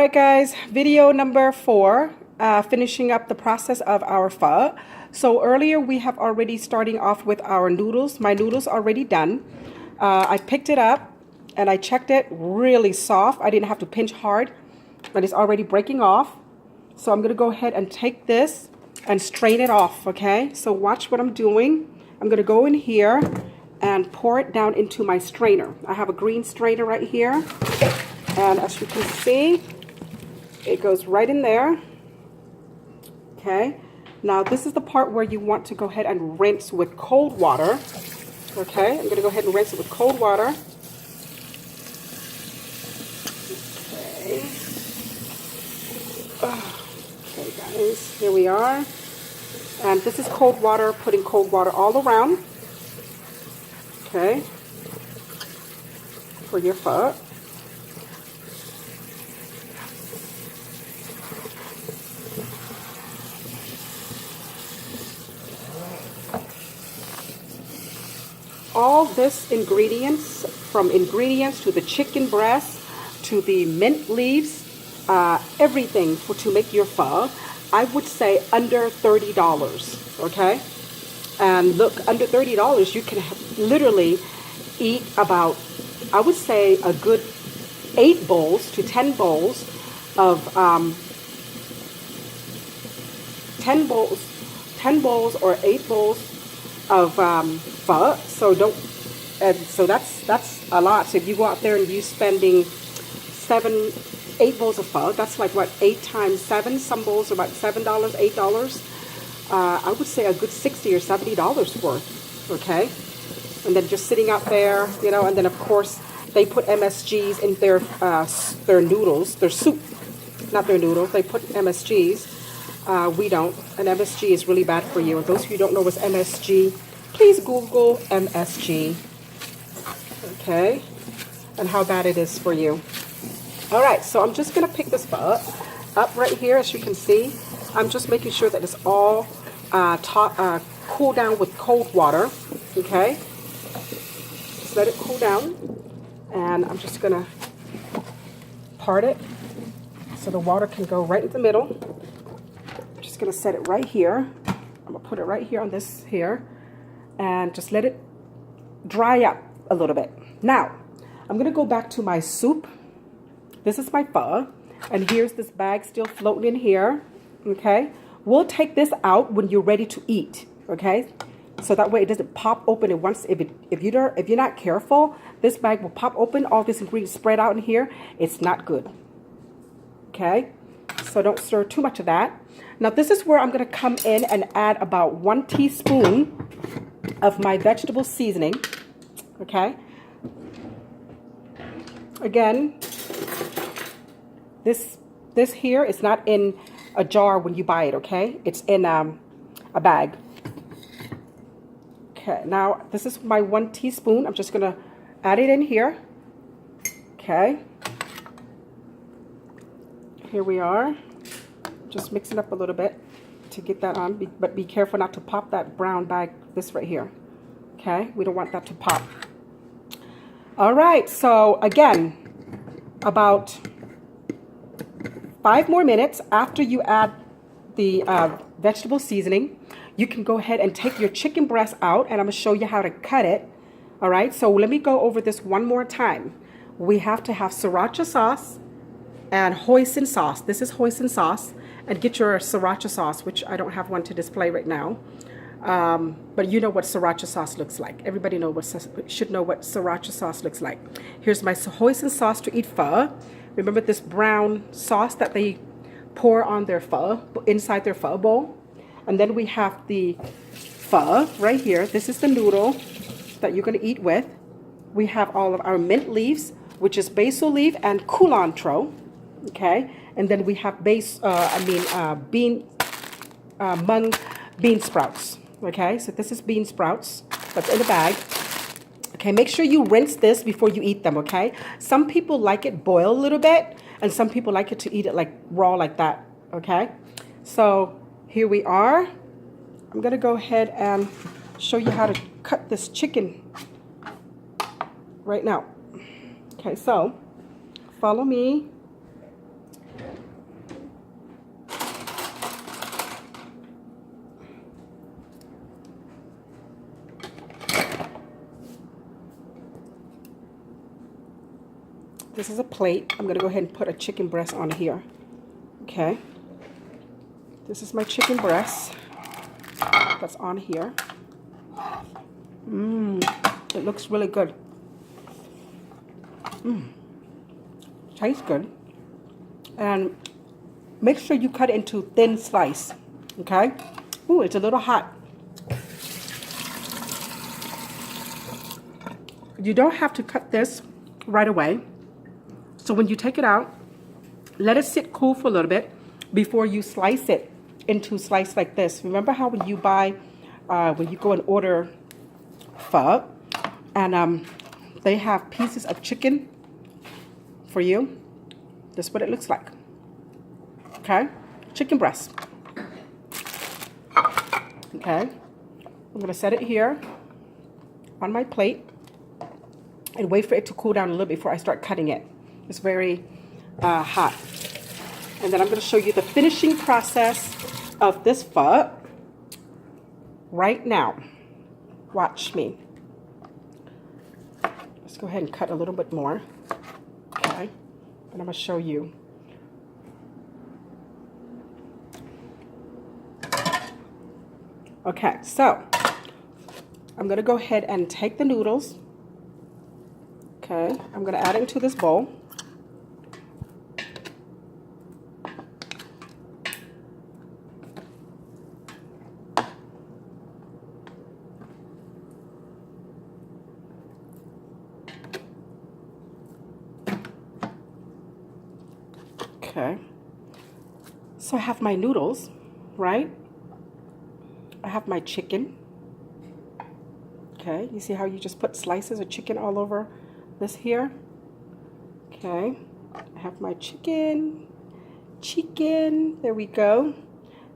Alright guys, video number 4, finishing up the process of our pho. So earlier we have already starting off with our noodles. My noodles already done. I picked it up and I checked it, really soft. I didn't have to pinch hard, but it's already breaking off. So I'm going to go ahead and take this and strain it off, okay? So watch what I'm doing. I'm going to go in here and pour it down into my strainer. I have a green strainer right here. And as you can see, it goes right in there. Okay, now this is the part where you want to go ahead and rinse with cold water. Okay, I'm going to go ahead and rinse it with cold water. Okay guys, here we are. And this is cold water, putting cold water all around. Okay, for your pho. All this ingredients, from ingredients to the chicken breast to the mint leaves, everything to make your pho, I would say under $30, okay? And look, under $30, you can literally eat about, I would say, a good 8 bowls to 10 bowls of 10 bowls or 8 bowls of pho. So that's a lot. So if you go out there and you spending 8 bowls of pho, that's like what, 8 times 7. Some bowls are about $7, $8. I would say a good $60 or $70 worth. Okay, and then just sitting out there, you know. And then of course they put MSGs in their noodles, their soup, not their noodles. They put MSGs. We don't. And MSG is really bad for you. And those of you who don't know what's MSG, please Google MSG. Okay, and how bad it is for you. All right, so I'm just going to pick this pho up right here. As you can see, I'm just making sure that it's all cooled down with cold water. Okay, just let it cool down. And I'm just going to part it so the water can go right in the middle. I'm just going to set it right here. I'm going to put it right here on this here. And just let it dry up a little bit. Now, I'm going to go back to my soup. This is my pho. And here's this bag still floating in here. Okay? We'll take this out when you're ready to eat. Okay? So that way it doesn't pop open. And once, if you're not careful, this bag will pop open. All this ingredients spread out in here. It's not good. Okay? So don't stir too much of that. Now this is where I'm going to come in and add about 1 teaspoon of my vegetable seasoning. Okay. Again, this here is not in a jar when you buy it. Okay, it's in a bag. Okay. Now this is my 1 teaspoon. I'm just gonna add it in here. Okay. Here we are. Just mix it up a little bit to get that on, but be careful not to pop that brown bag, this right here. Okay, we don't want that to pop. All right, so again, about 5 more minutes after you add the vegetable seasoning, you can go ahead and take your chicken breast out, and I'm going to show you how to cut it. All right, so let me go over this one more time. We have to have sriracha sauce and hoisin sauce. This is hoisin sauce. And get your sriracha sauce, which I don't have one to display right now. But you know what sriracha sauce looks like. Everybody should know what sriracha sauce looks like. Here's my hoisin sauce to eat pho. Remember this brown sauce that they pour on their pho, inside their pho bowl. And then we have the pho right here. This is the noodle that you're going to eat with. We have all of our mint leaves, which is basil leaf and culantro. Okay. And then we have mung bean sprouts. Okay, so this is bean sprouts that's in the bag. Okay, make sure you rinse this before you eat them. Okay, some people like it boiled a little bit, and some people like it to eat it like raw like that. Okay, so here we are. I'm gonna go ahead and show you how to cut this chicken right now. Okay, so follow me. This is a plate. I'm going to go ahead and put a chicken breast on here. Okay. This is my chicken breast that's on here. It looks really good. Tastes good. And make sure you cut it into thin slice. Okay? Ooh, it's a little hot. You don't have to cut this right away. So when you take it out, let it sit cool for a little bit before you slice it into slice like this. Remember how when you buy, when you go and order pho, and they have pieces of chicken for you? This is what it looks like. Okay? Chicken breast. Okay? I'm going to set it here on my plate and wait for it to cool down a little bit before I start cutting it. It's very hot. And then I'm going to show you the finishing process of this pho right now. Watch me. Let's go ahead and cut a little bit more. Okay. And I'm going to show you. Okay, so I'm going to go ahead and take the noodles. Okay, I'm going to add it into this bowl. Okay, so I have my noodles, right? I have my chicken. Okay, you see how you just put slices of chicken all over this here? Okay, I have my chicken, there we go.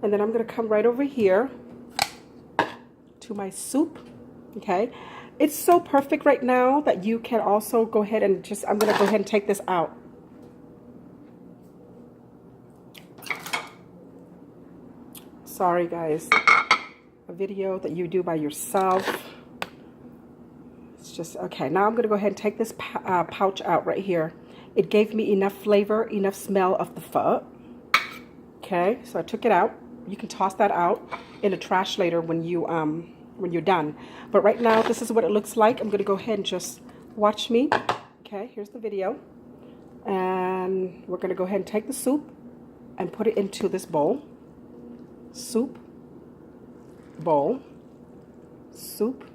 And then I'm gonna come right over here to my soup, okay? It's so perfect right now that you can also go ahead and just, I'm gonna go ahead and take this out. Sorry guys, a video that you do by yourself. It's just, okay, now I'm gonna go ahead and take this pouch out right here. It gave me enough flavor, enough smell of the pho. Okay, so I took it out. You can toss that out in the trash later when you're done. But right now, this is what it looks like. I'm gonna go ahead and just watch me. Okay, here's the video. And we're gonna go ahead and take the soup and put it into this bowl. Soup, bowl, soup,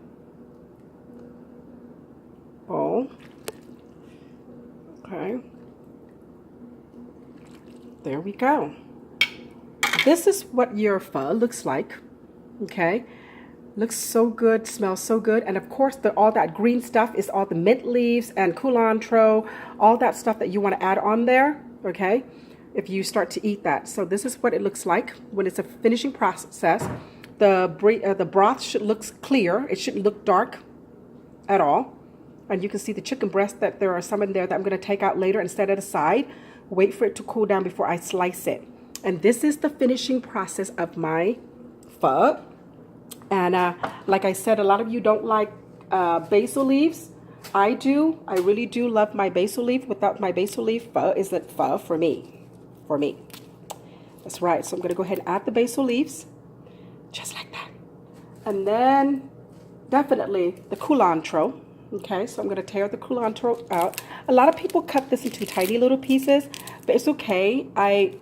bowl. Okay, there we go. This is what your pho looks like. Okay, looks so good, smells so good, and of course all that green stuff is all the mint leaves and culantro, all that stuff that you want to add on there. Okay, if you start to eat that. So this is what it looks like when it's a finishing process. The broth should look clear. It shouldn't look dark at all. And you can see the chicken breast that there are some in there that I'm going to take out later and set it aside. Wait for it to cool down before I slice it. And this is the finishing process of my pho. And like I said, a lot of you don't like basil leaves. I do. I really do love my basil leaf. Without my basil leaf, pho isn't pho for me. For me. That's right. So I'm going to go ahead and add the basil leaves. Just like that. And then definitely the culantro. Okay, so I'm going to tear the culantro out. A lot of people cut this into tiny little pieces, but it's okay.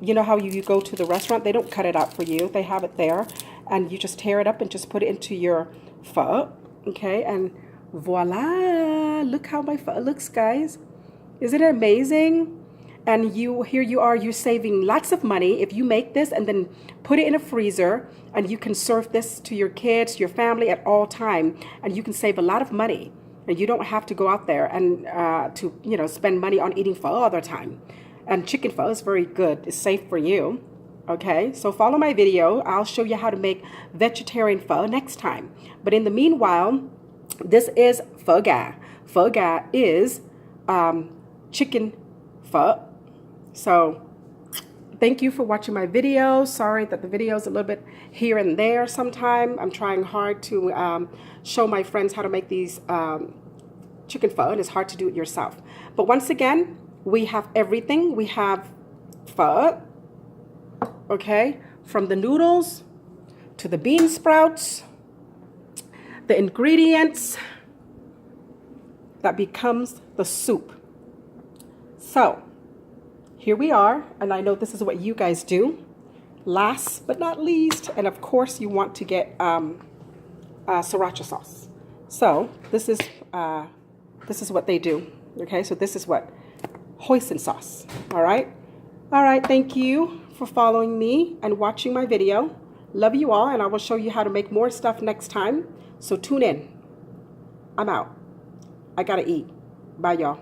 You know how you go to the restaurant, they don't cut it out for you. They have it there, and you just tear it up and just put it into your pho. Okay, and voila! Look how my pho looks, guys. Isn't it amazing? And here you are, you're saving lots of money if you make this and then put it in a freezer, and you can serve this to your kids, your family at all time, and you can save a lot of money. And you don't have to go out there and to spend money on eating pho all the time. And chicken pho is very good. It's safe for you. Okay, so follow my video. I'll show you how to make vegetarian pho next time. But in the meanwhile, this is pho ga. Pho ga is chicken pho. So thank you for watching my video. Sorry that the video is a little bit here and there sometime. I'm trying hard to show my friends how to make these chicken pho, and it's hard to do it yourself. But once again, We have everything. We have pho, okay, from the noodles to the bean sprouts, the ingredients that becomes the soup. So here we are, and I know this is what you guys do. Last but not least, and of course you want to get sriracha sauce. So this is what they do. Okay, so this is what hoisin sauce. All right, thank you for following me and watching my video. Love you all, and I will show you how to make more stuff next time. So tune in. I'm out. I gotta eat. Bye, y'all.